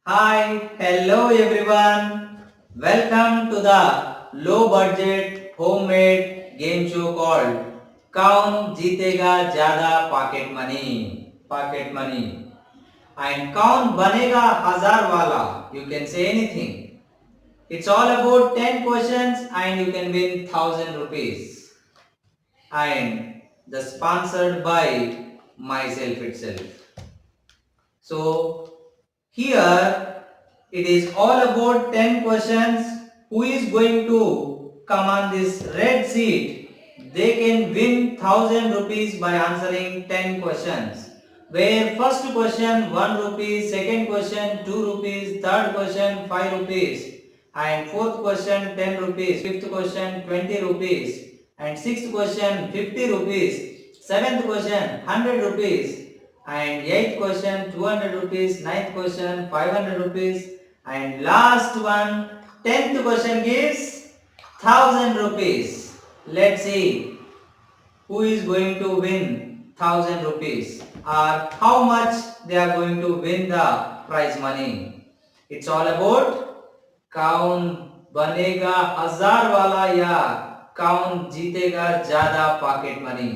Hi, hello everyone. Welcome to the low budget homemade game show called कौन जीतेगा ज्यादा pocket money and कौन बनेगा हजार वाला. You can say anything. It's all about 10 questions and you can win 1000 rupees. And the sponsored by myself itself. So here it is all about 10 questions. Who is going to come on this red seat? They can win 1000 rupees by answering 10 questions. Where first question 1 rupees, second question 2 rupees, third question 5 rupees, and fourth question 10 rupees, fifth question 20 rupees, and sixth question 50 rupees, seventh question 100 rupees, and 8th question 200 rupees, ninth question 500 rupees, and last one 10th question gives 1000 rupees. Let's see who is going to win 1000 rupees or how much they are going to win the prize money. It's all about कौन बनेगा हजार वाला या कौन जीतेगा ज्यादा pocket money.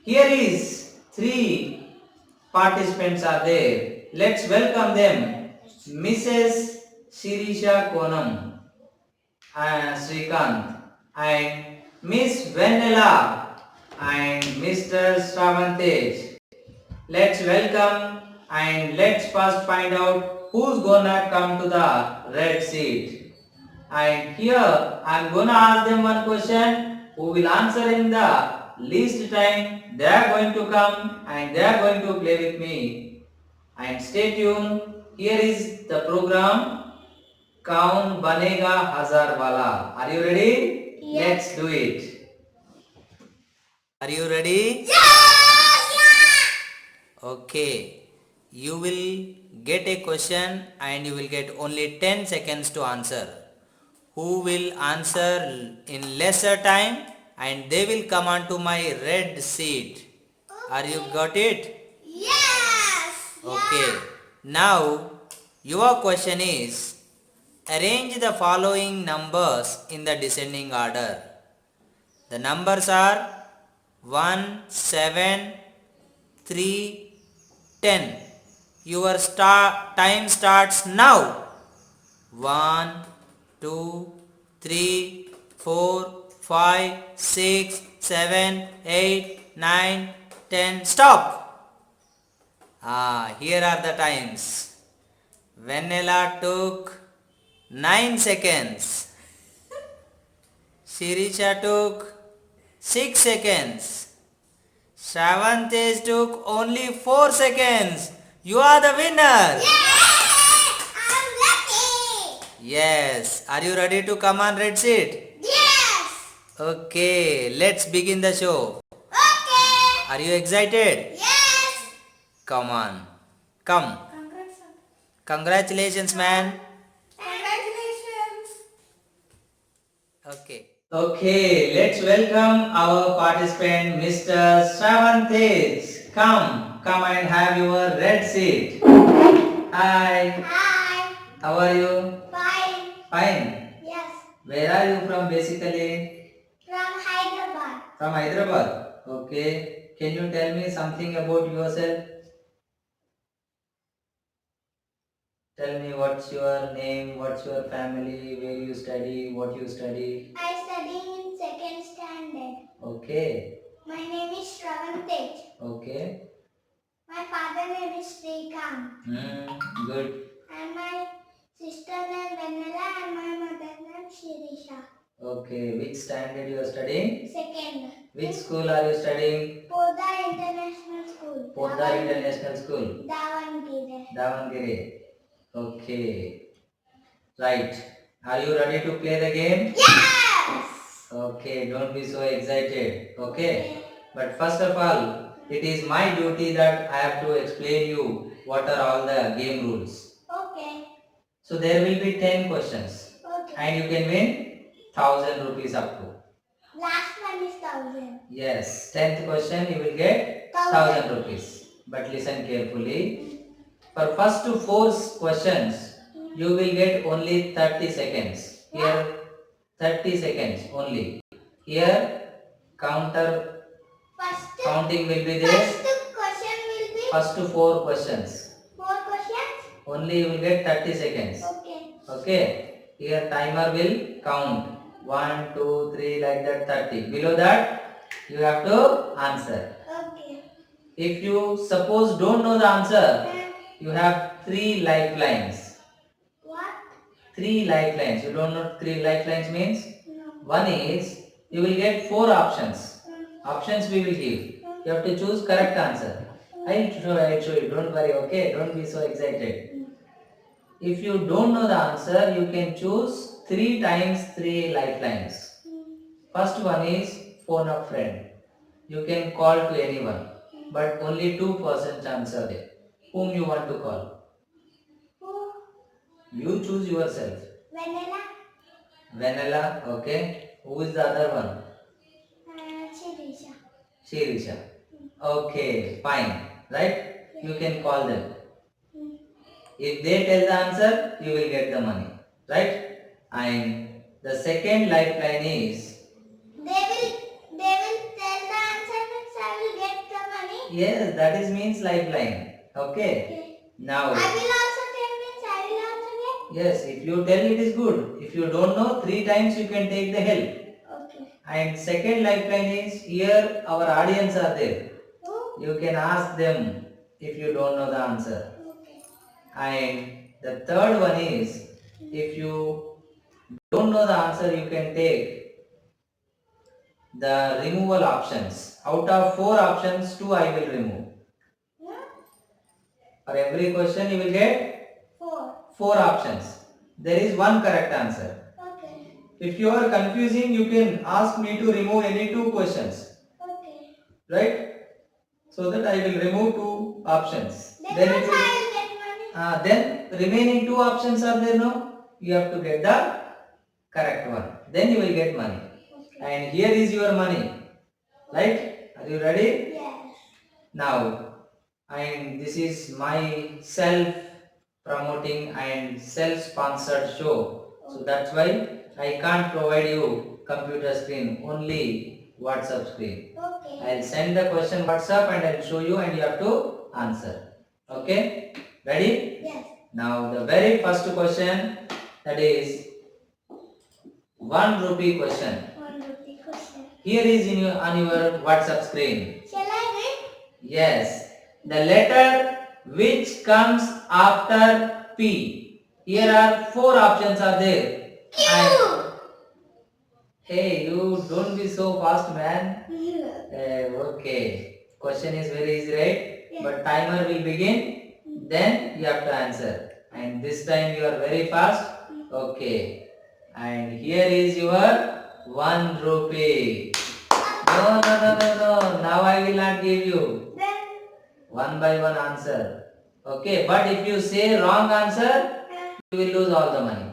Here is three participants are there. Let's welcome them. Mrs. Shirisha Konam and Srikant and Miss Vanilla and Mr. Shravantej. Let's welcome and let's first find out who's gonna come to the red seat. And here I'm gonna ask them one question who will answer in the least time. They are going to come and they are going to play with me. And stay tuned. Here is the program Kaun Banega Hazar Wala. Are you ready? Yes. Let's do it. Are you ready? Okay. You will get a question and you will get only 10 seconds to answer. Who will answer in lesser time and they will come onto my red seat. Are you got it? Yes. Okay. Now your question is arrange the following numbers in the descending order. The numbers are 1, 7, 3, 10. Your time starts now. 1, 2, 3, 4, 5, 6, 7, 8, 9, 10. Stop. Here are the times. Vanilla took 9 seconds. Shirisha took 6 seconds. Shravantej took only 4 seconds. You are the winner. I'm lucky. Yes. Are you ready to come on red seat? Yes. Okay. Let's begin the show. Okay. Are you excited? Yes. Come on. Come. Congratulations, man. Congratulations. Okay. Okay, let's welcome our participant, Mr. Shravantej. Come and have your red seat. Hi, Hi. how are you? Fine. Fine. Yes. Where are you from basically? From Hyderabad. From Hyderabad. Okay. Can you tell me something about yourself? Tell me what's your name, what's your family, where you study, what you study. I study in second standard. Okay. My name is Shravantej. Okay. My father name is Srikant. Good. And my sister name Vanilla and my mother name Shirisha. Okay. Which standard you are studying? Second. Which school are you studying? Poddar International School. Poddar International School. Davangere. Davangere. Okay. Right. Are you ready to play the game? Yes! Okay. Don't be so excited. Okay. But first of all, it is my duty that I have to explain you what are all the game rules. Okay. So there will be 10 questions. Okay. And you can win 1000 rupees up to. Last one is 1000. Yes. 10th question you will get 1000 rupees. But listen carefully. For first 4 questions, you will get only 30 seconds. Here, 30 seconds only. Here, counter First, counting will be there. first question will be First 4 questions. 4 questions. Only you will get 30 seconds. Okay. Okay. Here timer will count. 1, 2, 3 like that 30. Below that, you have to answer. Okay. If you suppose don't know the answer, Uh, you have 3 lifelines. what? 3 lifelines. You don't know 3 lifelines means? No. One is you will get 4 options. Mm. Options we will give. You have to choose correct answer. I'll show you. Don't worry, okay? Don't be so excited. If you don't know the answer, you can choose 3 times 3 lifelines. First one is phone a friend. You can call to anyone, but only 2% chance are there. Whom you want to call? Who? You choose yourself. Vanilla. Vanilla, okay. Who is the other one? Shirisha. Shirisha. Okay, fine. Right? You can call them. If they tell the answer, you will get the money. Right? And the second lifeline is, They will tell the answer means I will get the money. yes, that is means lifeline. Okay. Okay. Now, I will also tell means I will also get. yes, if you tell it is good. If you don't know, 3 times you can take the help. Okay. And second lifeline is, here our audience are there. Who? You can ask them if you don't know the answer. Okay. And the third one is, if you don't know the answer, you can take the removal options. Out of 4 options, 2 I will remove. For every question, you will get 4 options. There is one correct answer. Okay. If you are confusing, you can ask me to remove any 2 questions. Okay. Right? So that I will remove 2 options. Then it also will, I will get money. then remaining 2 options are there, no? You have to get the correct one. Then you will get money. Okay. And here is your money. Right? Are you ready? Yes. Now, and this is my self promoting and self sponsored show. So that's why I can't provide you computer screen, only WhatsApp screen. Okay. I'll send the question WhatsApp and I'll show you and you have to answer. Okay? Ready? Yes. Now the very first question, that is 1 rupee question. 1 rupee question. Here is on your WhatsApp screen. Shall I read? Yes. The letter which comes after P. Here are 4 options are there. Q. Hey, you don't be so fast, man. Okay. Question is very easy, right? Yes. But timer will begin. Then you have to answer. And this time you are very fast. Okay. And here is your 1 rupee. No. Now I will not give you. Then. One by one answer. Okay. But if you say wrong answer, you will lose all the money.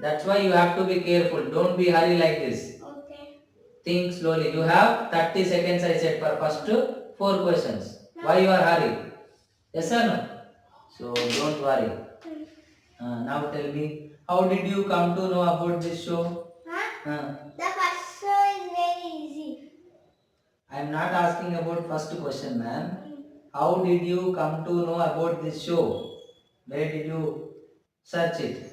That's why you have to be careful. Don't be hurry like this. Okay. Think slowly. You have 30 seconds I said for first 4 questions. Why you are hurry? Yes or no? So don't worry. Now tell me, how did you come to know about this show? The first show is very easy. I am not asking about first question, man. How did you come to know about this show? Where did you search it?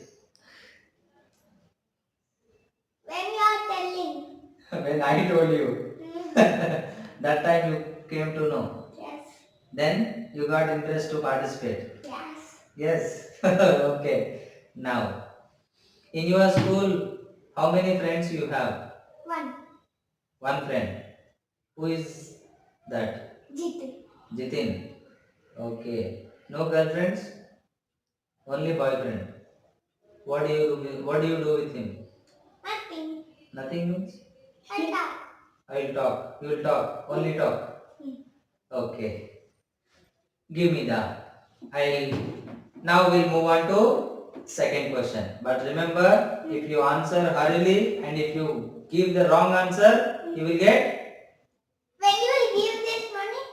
When you are telling. When I told you. That time you came to know. Yes. Then you got interest to participate. Yes. Yes. Okay. Now, in your school, how many friends you have? 1. 1 friend. Who is that? Jitin. Jitin. Okay. No girlfriends? Only boyfriend. What do you do with him? Nothing. Nothing means? I talk. I'll talk. You will talk. Only talk. Okay. Give me the. Now we'll move on to second question. But remember, if you answer hurriedly and if you give the wrong answer, you will get. When you will give this money?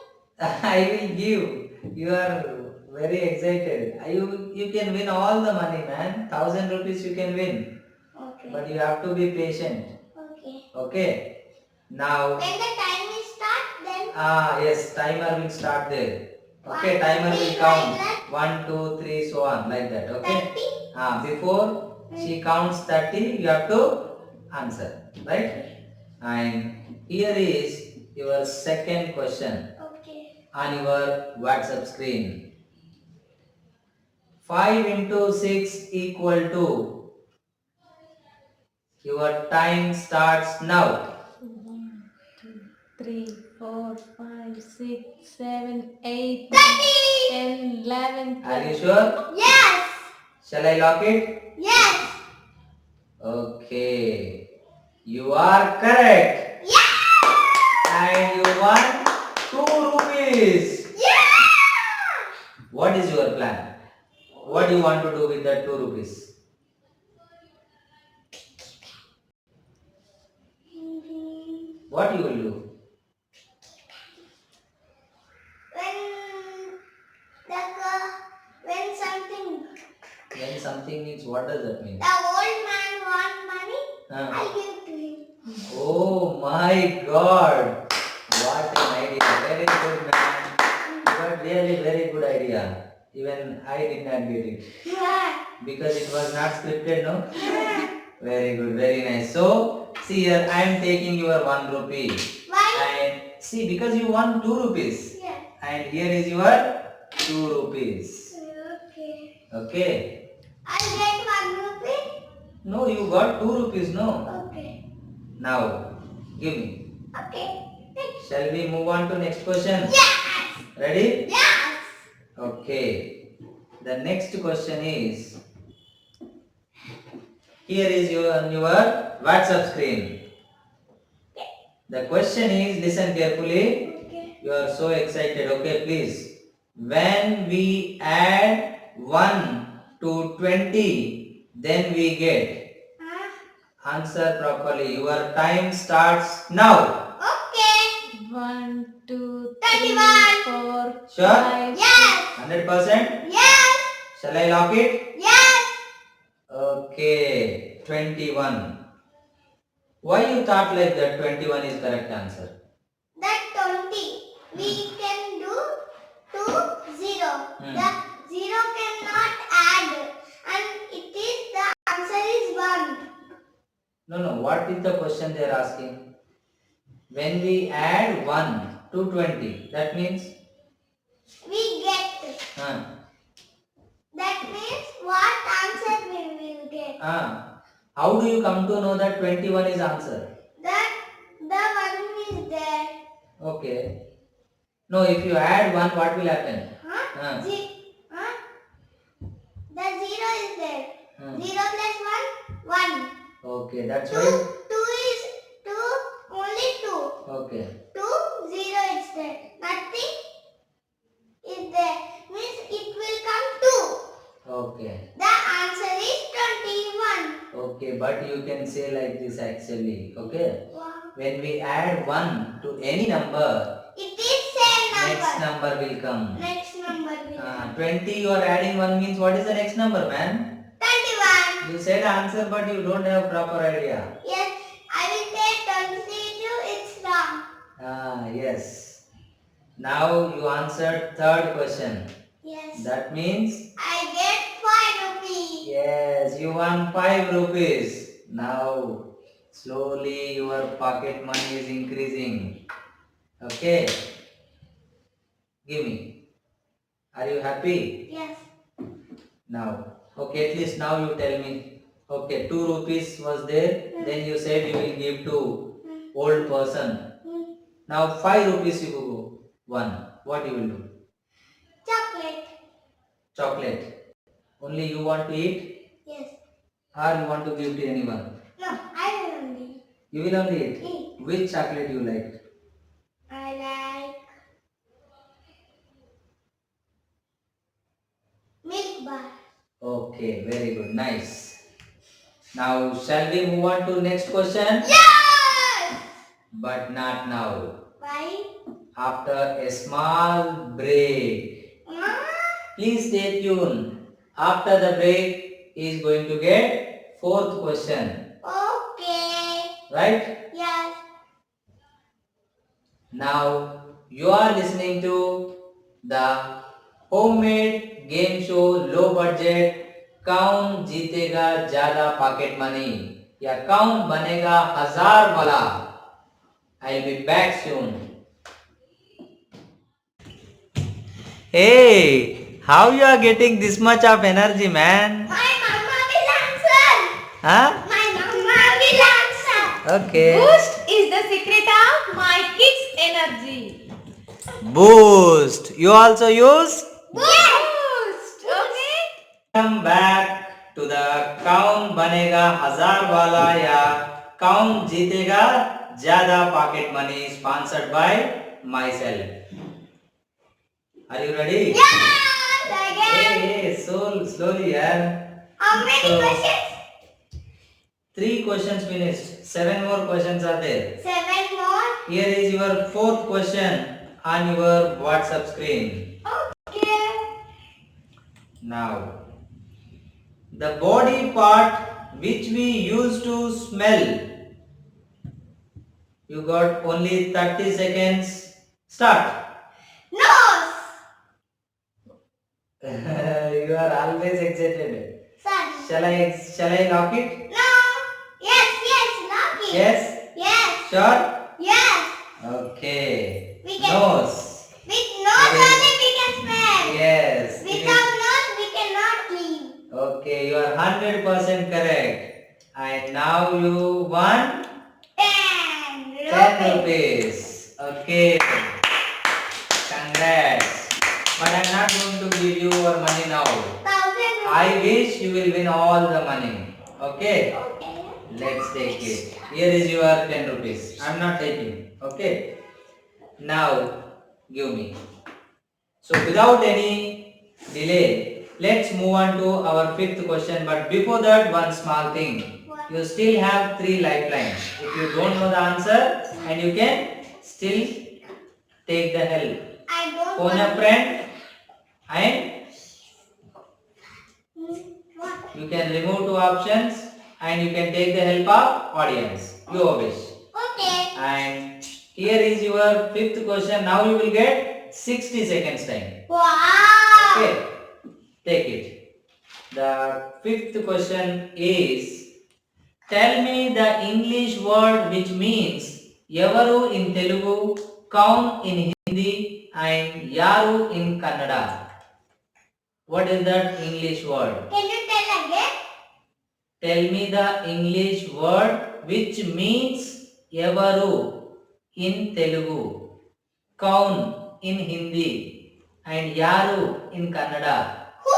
I will give. You are Very excited. You can win all the money, man. 1,000 rupees you can win. Okay. But you have to be patient. Okay. Okay. Now. When the time will start, then. Yes. Timer will start there. Okay. One, Timer three, will like count. that. 1, 2, 3, so on, like that. Okay. 30. Before she counts 30, you have to answer, right? And here is your second question Okay. on your WhatsApp screen. 5 into 6 equal to. Your time starts now. 1, 2, 3, 4, 5, 6, 7, 8, 30. 10, 11, Are 12. you sure? Yes. Shall I lock it? Yes. Okay. You are correct. Yeah. And you won 2 rupees. Yeah. What is your plan? What do you want to do with that 2 rupees? What you will do? When something, When something means, what does that mean? the old man want money, Huh. I'll give to him. Oh my God! What an idea! Very good, man. But really very good idea. Even I did not get it because it was not scripted, no? Very good, very nice. So see here, I am taking your 1 rupee. Why? And see, because you won 2 rupees. Yeah. And here is your 2 rupees. Okay. Okay. I'll get 1 rupee. No, you got 2 rupees, no? Okay. Now, give me. Okay. Shall we move on to next question? Yes. Ready? Yes. Okay. The next question is, here is your WhatsApp screen. The question is, listen carefully. Okay. You are so excited. Okay, please. When we add 1 to 20, then we get. Answer properly. Your time starts now. Okay. 1, 2, 31. 4, Sure? 5, Yes. 100%? Yes. Shall I lock it? Yes. Okay. 21. Why you thought like that 21 is correct answer? That 20 we can do to 0. The 0 cannot add, and it is the answer is 1. No. What is the question they are asking? When we add 1 to 20, that means? We get. That means what answer we will get. How do you come to know that 21 is answer? That the 1 is there. Okay. No, if you add 1, what will happen? The 0 is there. 0 plus 1, 1. Okay, that's 2 why. is 2, only 2. Okay. 2, 0 is there. Nothing is there. Means it will come 2. Okay. The answer is 21. Okay, but you can say like this actually. Okay. Wow. When we add 1 to any number, It is same number. next number will come. Next number will come. 20 you are adding 1 means what is the next number, man? 21. You said answer but you don't have proper idea. Yes, I will take 22. It's wrong. Yes. Now you answered third question. Yes. That means? I get 5 rupees. Yes, you won 5 rupees. Now slowly your pocket money is increasing. Okay. Give me. Are you happy? Yes. Now. Okay, at least now you tell me. Okay, 2 rupees was there. Then you said you will give to old person. Now 5 rupees you go. 1. What you will do? Chocolate. Chocolate. Only you want to eat? Yes. Or you want to give to anyone? No, I will only You will only eat. eat. Which chocolate you like? I like milk bar. Okay, very good. Nice. Now, shall we move on to next question? Yes! But not now. Why? After a small break. Please stay tuned. After the break, he is going to get fourth question. Okay. Right? Yes. Now you are listening to the homemade game show low budget कौन जीतेगा ज्यादा pocket money या कौन बनेगा 1000 वाला. I'll be back soon. Hey, how you are getting this much of energy, man? My mama will answer. Huh? My mama will answer. Okay. Boost is the secret of my kids' energy. Boost. You also use? Boost. Okay. Come back to the कौन बनेगा 1000 वाला या कौन जीतेगा ज्यादा pocket money sponsored by myself. Are you ready? Yes, again. Hey, slowly, yaar. How many So- questions? 3 questions finished. 7 more questions are there. 7 more. Here is your 4th question on your WhatsApp screen. Okay. Now, the body part which we use to smell. You got only 30 seconds. Start. Nose. You are always excited. Sorry. Shall I lock it? No. Yes, lock it. Yes. Yes. Sure. Yes. Okay. We can- Nose. With nose Yes. only we can smell. Yes. it Without is- nose we cannot live. Okay, you are 100% correct. And now you won 10 rupees. Okay. Congrats. But I'm not going to give you your money now. 1000 I wish you will win all the money. Okay. Okay. Let's take it. Here is your 10 rupees. I'm not taking. Okay. Now give me. So without any delay, let's move on to our 5th question. But before that, one small thing. What? You still have 3 lifelines. If you don't know the answer, and you can still take the help. I don't Phone a want- friend and What? you can remove 2 options and you can take the help of audience. Your wish. Okay. And here is your 5th question. Now you will get 60 seconds time. Wow. Okay. Take it. The 5th question is, tell me the English word which means Yavaru in Telugu, Kaun in Hindi and Yaru in Kannada. What is that English word? Can you tell again? Tell me the English word which means Yavaru in Telugu, Kaun in Hindi and Yaru in Kannada. Who?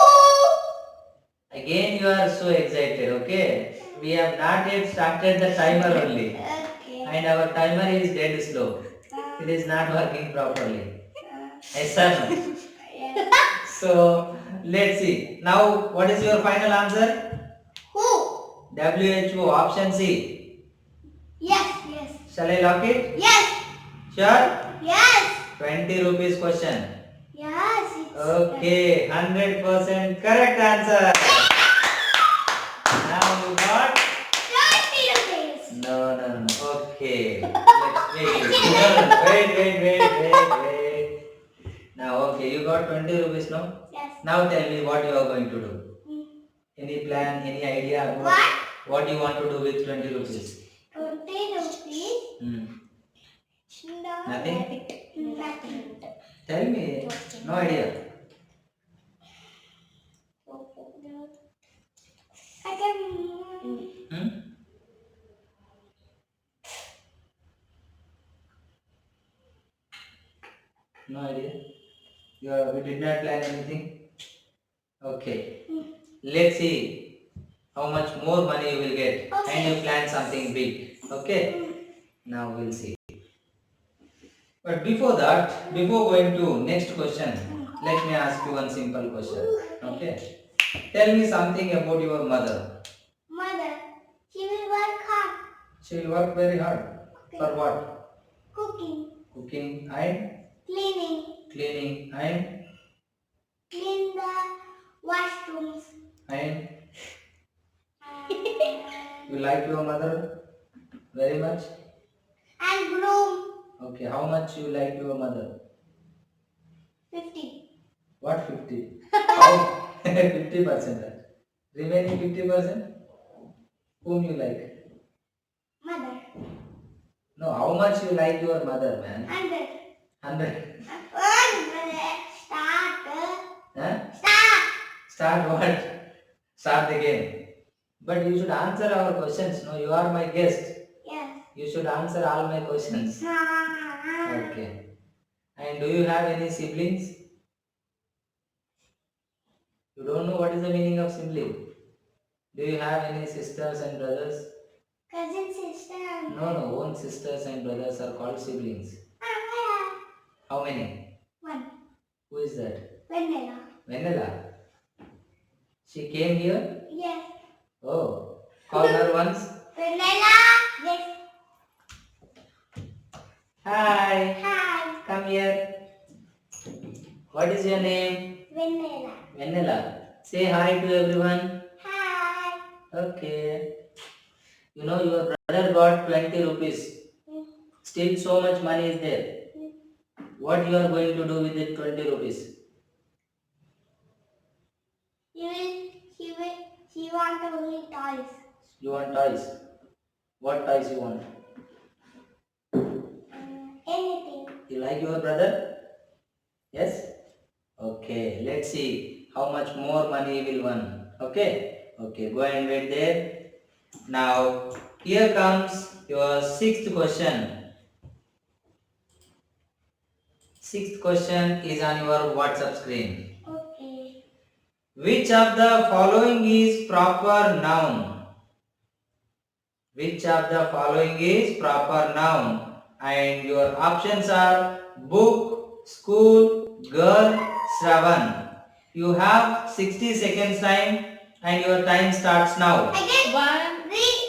Again you are so excited, okay? We have not yet started the timer only. Okay. And our timer is dead slow. It is not working properly. Yes or no? Yes. So let's see. Now what is your final answer? Who? WHO option C. Yes. Shall I lock it? Yes. Sure? Yes. 20 rupees question. Yes. Okay, 100% correct answer. Now you got 20 rupees. no. Okay. Let's wait. Wait. Now okay, you got 20 rupees now. Yes. Now tell me what you are going to do. Any plan, any idea about what you want to do with 20 rupees? 20 rupees. Hmm. No. Nothing? Nothing. Tell me. No idea. I can. Hmm? No idea. We did not plan anything. Okay. Let's see how much more money you will get, and you plan something big. Okay. Now we'll see. But before that, before going to next question, let me ask you one simple question. Okay. Tell me something about your mother. Mother, she will work hard. She will work very hard. For what? Cooking, Cooking and cleaning, cleaning and clean the washrooms. And And you like your mother very much? broom. Okay, how much you like your mother? 50. What 50? How? 50%. Remaining 50%? Whom you like? Mother. No, how much you like your mother, man? 100. 100. Start. Huh? Start. Start what? Start the game. But you should answer our questions. No, you are my guest. Yes. You should answer all my questions. Okay. And do you have any siblings? You don't know what is the meaning of sibling? Do you have any sisters and brothers? Cousin, sister. No, own sisters and brothers are called siblings. How many? One. Who is that? Vanilla. Vanilla. She came here? Yes. Oh, call her once. Vanilla. Yes. Hi, Hi. come here. What is your name? Vanilla. Vanilla. Say hi to everyone. Hi. Okay. You know your brother got 20 rupees. Still so much money is there. What you are going to do with the 20 rupees? He want only toys. You want toys? What toys you want? Anything. You like your brother? Yes? Okay, let's see how much more money he will win. Okay? Okay, go and wait there. Now, here comes your sixth question. Sixth question is on your WhatsApp screen. Okay. Which of the following is proper noun? Which of the following is proper noun? And your options are book, school, girl, Shravan. You have 60 seconds time and your time starts now. Again. One, Read.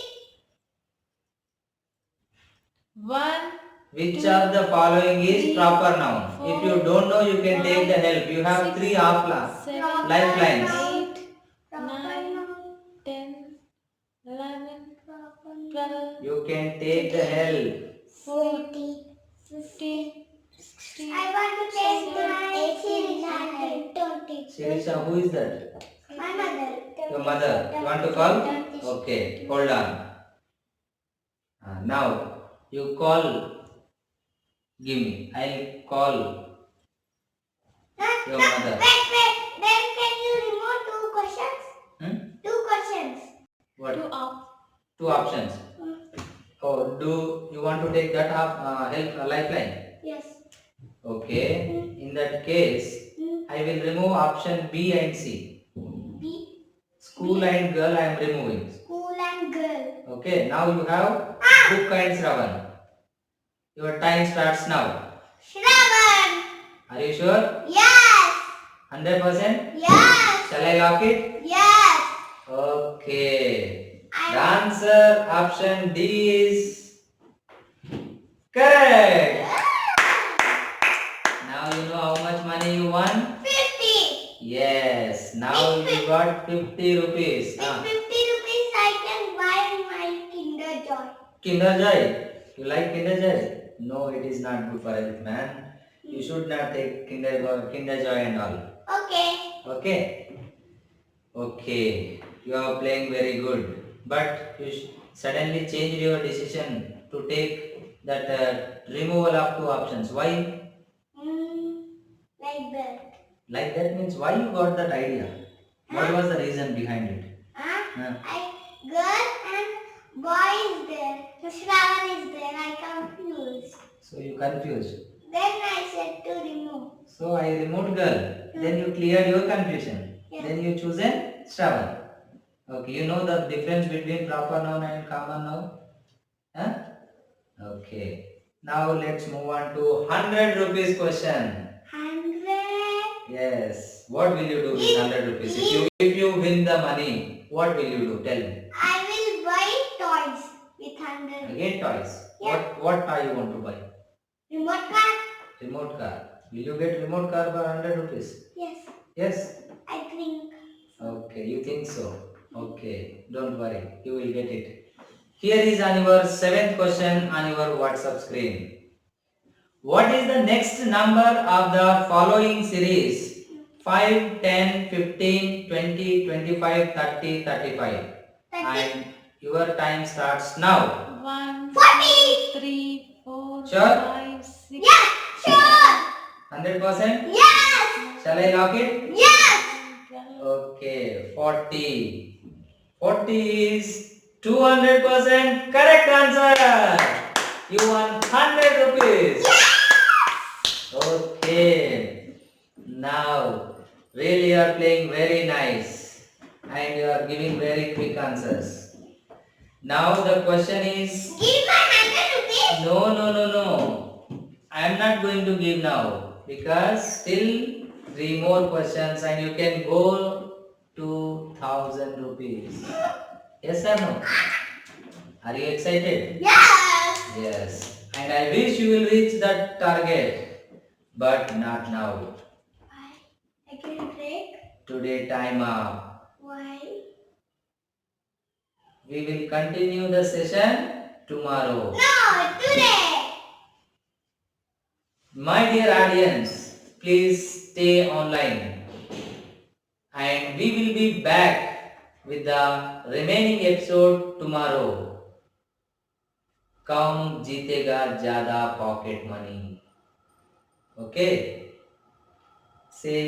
one, Which of the following is three, proper noun? four, If you don't know, you can take the help. You have six, 3 lifelines. 7, 8, Proper 9, noun. 10, 11, Proper noun. 12, You can take the help. 40. 15, 16. I want to take my series. Don't teach. Shirisha, who is that? My mother. Your mother. You want to call? Okay, hold on. Now, you call. Give me. I'll call your mother. Wait. Then can you remove 2 questions? Hmm? 2 questions. What? 2 2 options. Oh, do you want to take that help lifeline? Yes. Okay. In that case, I will remove option B and C. B. School and girl I am removing. School and girl. Okay. Now you have book and Shravan. Your time starts now. Shravan. Are you sure? Yes. 100%? Yes. Shall I lock it? Yes. Okay. The answer option D is correct. Now you know how much money you won? 50. Yes. Now you got 50 rupees. With 50 rupees I can buy my Kinder Joy. Kinder Joy. You like Kinder Joy? No, it is not good for health, man. You should not take Kinder Joy and all. Okay. Okay. Okay. You are playing very good. But you suddenly changed your decision to take that removal of 2 options. Why? Like that. Like that means why you got that idea? What was the reason behind it? Huh? Girl and boy is there. Shravan is there. I confused. So you confused. Then I said to remove. So I removed girl. Then you cleared your confusion. Yes. Then you chosen Shravan. Okay, you know the difference between proper noun and common noun? Huh? Okay. Now let's move on to 100 rupees question. 100. Yes. What will you do with 100 rupees? If you win the money, what will you do? Tell me. I will buy toys with 100. Again toys. Yeah. What toy you want to buy? Remote car? Remote car. Will you get remote car for 100 rupees? Yes. Yes? I think. Okay, you think so? Okay, don't worry, you will get it. Here is on your seventh question on your WhatsApp screen. What is the next number of the following series? 5, 10, 15, 20, 25, 30, 35. 30. And your time starts now. 1, 40. 2, 3, 4, Sure? 5, 6. Yes, sure. 100%? Yes, Shall I lock it? yes. 12. Okay, 40. 40 is 200% correct answer. You won 100 rupees. Okay. Now, really you are playing very nice and you are giving very quick answers. Now the question is, Give my 100 rupees. no. I am not going to give now because still three more questions and you can go to 1000 rupees. Yes or no? Are you excited? Yes. Yes. And I wish you will reach that target, but not now. I can break. Today time up. Why? We will continue the session tomorrow. No, today. My dear audience, please stay online and we will be back with the remaining episode tomorrow. कौन जीतेगा ज्यादा pocket money? Okay, say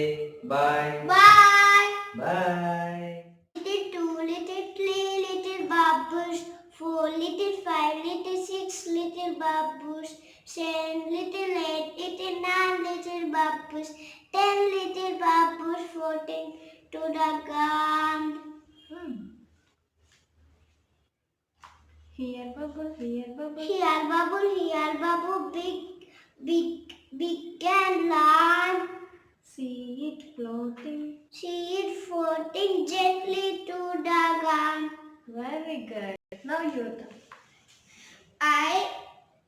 bye. Bye. Bye. Little two, little three, little babush, 4, little 5, little 6, little babush, 7, little 8, little 9, little babush, 10, little babush, 14, to the ground. Here bubble, here bubble. Here bubble, big and large. See it floating. See it floating gently to the ground. Very good. Now your turn. I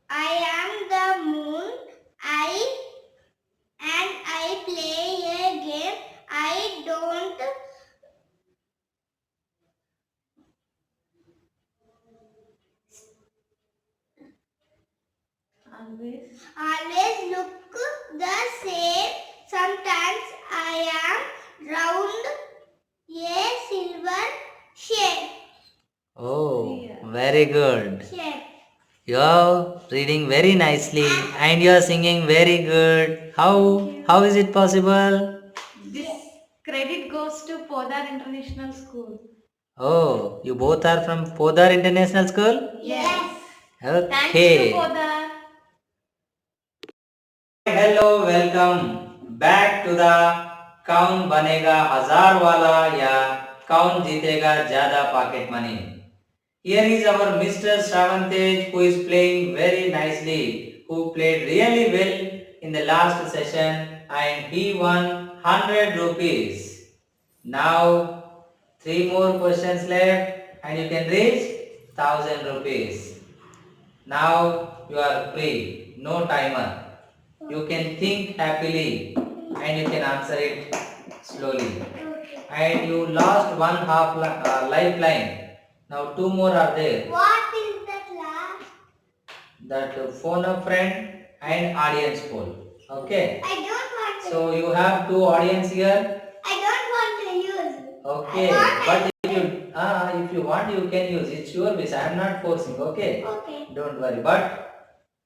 am the moon. I play a game. I don't always look the same. Sometimes I am round, a silver shape. Oh, very good. Shape. You are reading very nicely and you are singing very good. How is it possible? This credit goes to Podar International School. Oh, you both are from Podar International School? Yes. Thanks Okay. to Podar. Hello, welcome back to the कौन बनेगा हजार वाला या कौन जीतेगा ज्यादा pocket money. Here is our Mr. Shravantej who is playing very nicely, who played really well in the last session and he won 100 rupees. Now 3 more questions left and you can reach 1000 rupees. Now you are free, no timer. You can think happily and you can answer it slowly. And you lost one half lifeline. Now 2 more are there. What is that last? That phone a friend and audience poll. Okay. I don't want to. So you have 2 audience here. I don't want to use. Okay. But if you want you can use. It's your wish. I am not forcing. Okay. Okay. Don't worry. But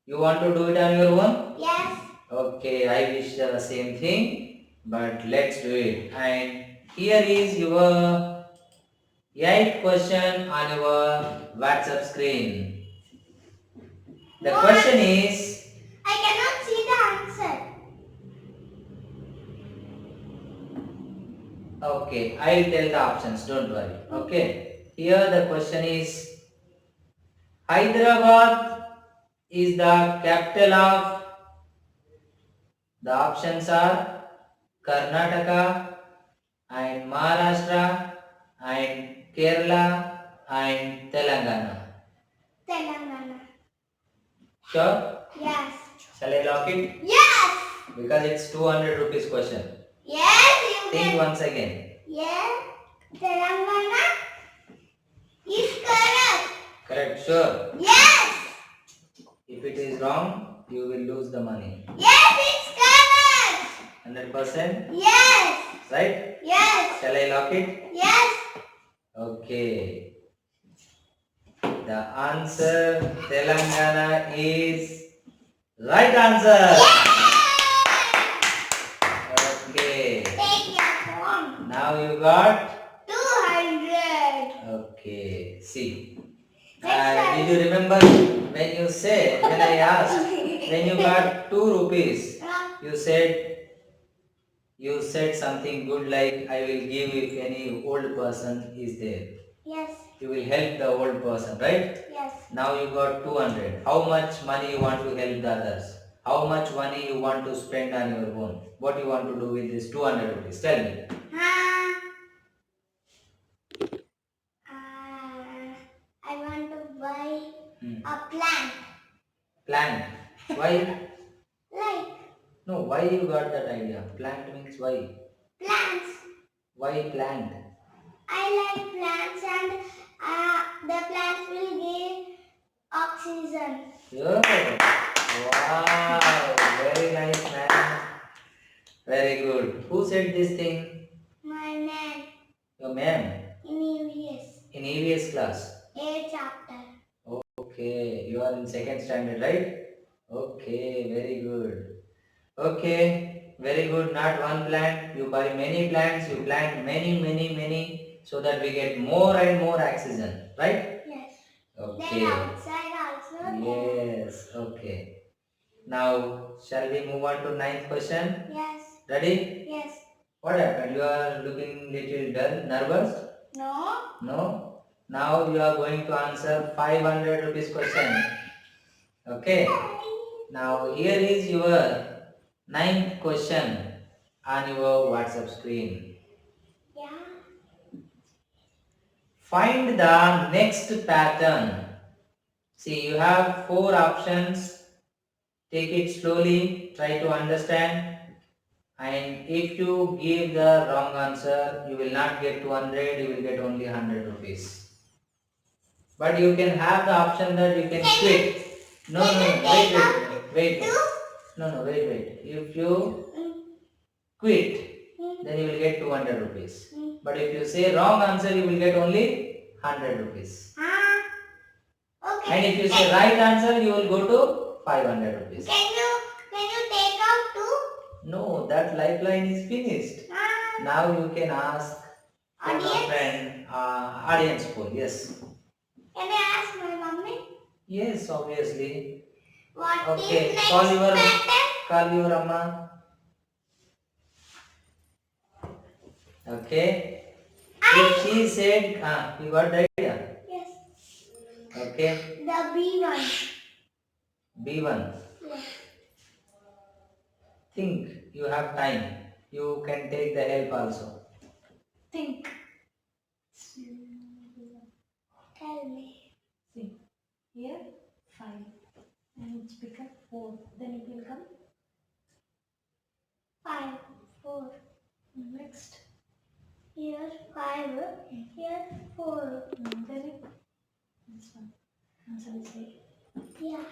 you want to do it on your own? Yes. Okay, I wish the same thing, but let's do it. And here is your 8th question on your WhatsApp screen. The What? question is, I cannot see the answer. okay, I'll tell the options, don't worry. Okay, here the question is, Hyderabad is the capital of, the options are Karnataka and Maharashtra and Kerala and Telangana. Telangana. Sure? Yes. Shall I lock it? Yes. Because it's 200 rupees question. Yes, you Think once again. Yeah, Telangana is correct. Correct, sure. Yes, If it is wrong, you will lose the money. yes, it's correct. 100%? Yes, Right? yes, Shall I lock it? yes. Okay. The answer Telangana is right answer. Okay. Take your phone. Now you got 200. okay. See. Next time. Did you remember when you said when I asked when you got 2 rupees? You said something good like I will give if any old person is there. Yes, You will help the old person, right? yes. Now you got 200. How much money you want to help the others? How much money you want to spend on your own? What you want to do with this 200 rupees? Tell me. I want to buy Hmm. a plant. Plant. Why? Like No, why you got that idea? Plant means why? plants. Why plant? I like plants and the plants will give oxygen. Yeah. Wow. Very nice, man. Very good. Who said this thing? My man Your ma'am. in EVS. In EVS class. 8 chapter. Okay. You are in second standard, right? Okay. Very good. Okay, very good. Not one plant. You buy many plants. You plant many, so that we get more and more oxygen. Right? Yes. Okay. Then outside also. Yes. Okay. Now, shall we move on to ninth question? Yes. Ready? Yes. What happened? You are looking little dull, nervous? No. No. Now you are going to answer 500 rupees question. Okay. Now here is your ninth question on your WhatsApp screen. Yeah. Find the next pattern. See, you have 4 options. Take it slowly, try to understand. And if you give the wrong answer, you will not get 200, you will get only 100 rupees. But you can have the option that you can quit. No, wait. Wait. If you quit, then you will get 200 rupees. But if you say wrong answer, you will get only 100 rupees. Okay. And if you say right answer, you will go to 500 rupees. Can you take out two? No, that lifeline is finished. Now you can ask from a Audience? friend, audience poll. Yes. Can I ask my mummy? Yes, obviously. What Okay, is next call pattern? your amma. Okay. If she said, you got the idea. Yes. Okay. The B1. B1. Yes. Think. You have time. You can take the help also. Think. Tell me. See. Here 5 and it's become 4. Then it will come 5, 4. next. Here 5. Here 4. Then it this one. Answer is 8. Yeah.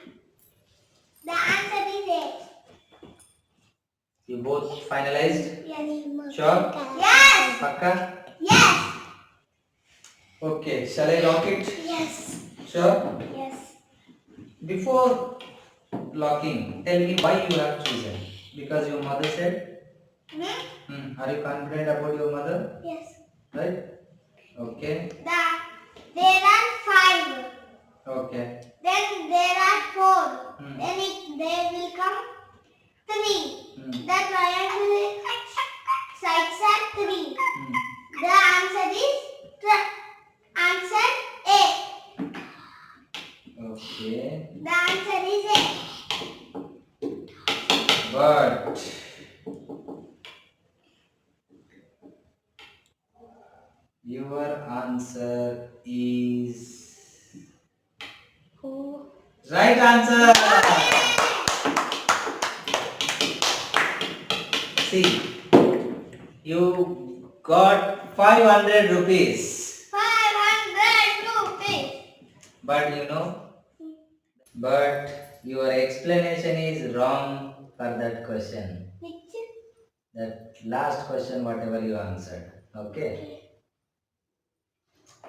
The answer is 8. You both finalized? Yes. Sure? Yes. Pakka? Yes. Okay. Shall I lock it? Yes. Sure? Yes. Before locking, tell me why you have chosen. Because your mother said? Are you confident about your mother? Yes. Right? Okay. There are 5. Okay. Then there are 4. Hmm. Then there will come 3. Hmm. The triangle sides are 3. Hmm. The answer is answer A. Okay. The answer is A. But your answer is right answer. See, you 500 rupees. 500 rupees. But but your explanation is wrong for that question. Which? That last question, whatever you answered. Okay.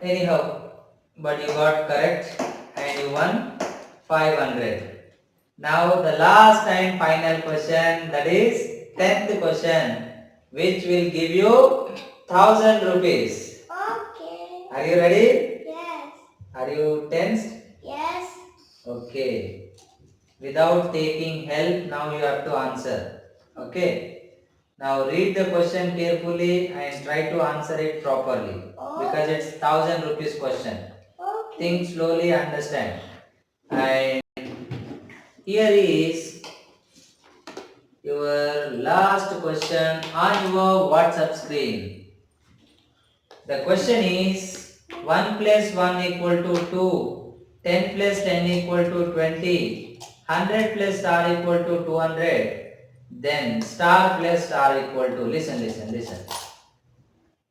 Anyhow, but you got correct and you won 500. Now the last and final question, that is 10th question, which will give you 1000 rupees. Okay. Are you ready? Yes. Are you tensed? Yes. Okay. Without taking help, now you have to answer. Okay. Now read the question carefully and try to answer it properly. Because it's 1000 rupees question. Okay. Think slowly, understand. And here is your last question on your WhatsApp screen. The question is 1 plus 1 equal to 2, 10 plus 10 equal to 20, 100 plus star equal to 200, then star plus star equal to, listen.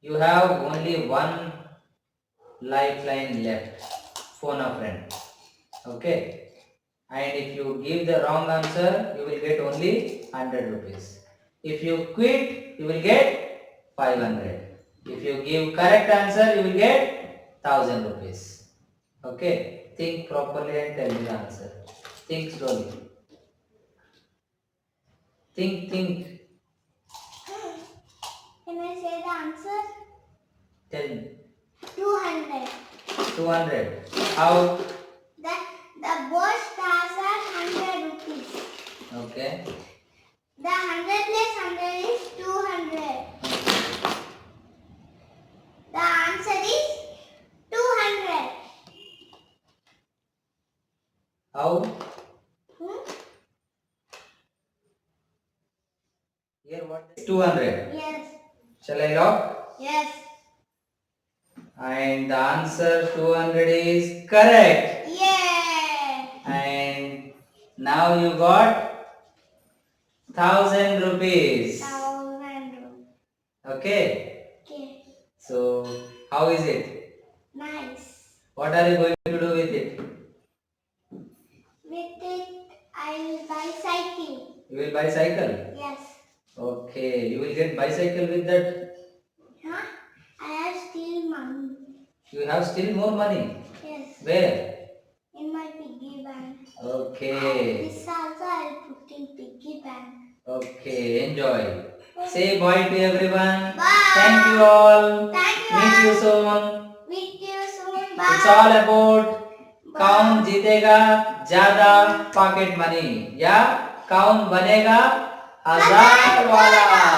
You have only one lifeline left, phone a friend. Okay. And if you give the wrong answer, you will get only 100 rupees. If you quit, you will get 500. If you give correct answer, you will get 1000 rupees. Okay. Think properly and tell me the answer. Think slowly. Think. Can I say the answer? Tell me. 200. 200. How? The both stars are 100 rupees. Okay. The 100 plus 100 is 200. The answer is 200. How? Hmm? Here what? 200. Yes. Shall I lock? Yes. And the answer 200 is correct. Yeah. And now you got 1000 rupees. 1000. Okay. Okay. So how is it? Nice. What are you going to do with it? With it, I will buy cycle. You will buy cycle? Yes. Okay. You will get bicycle with that? Huh? I have still money. You have still more money? Yes. Where? In my piggy bank. Okay. This also I will put in piggy bank. Okay. Enjoy. Say bye to everyone. Bye. Thank you all. Thank you. Meet you soon. Meet you soon. Bye. It's all about कौन जीतेगा ज्यादा pocket money या कौन बनेगा 1000 वाला।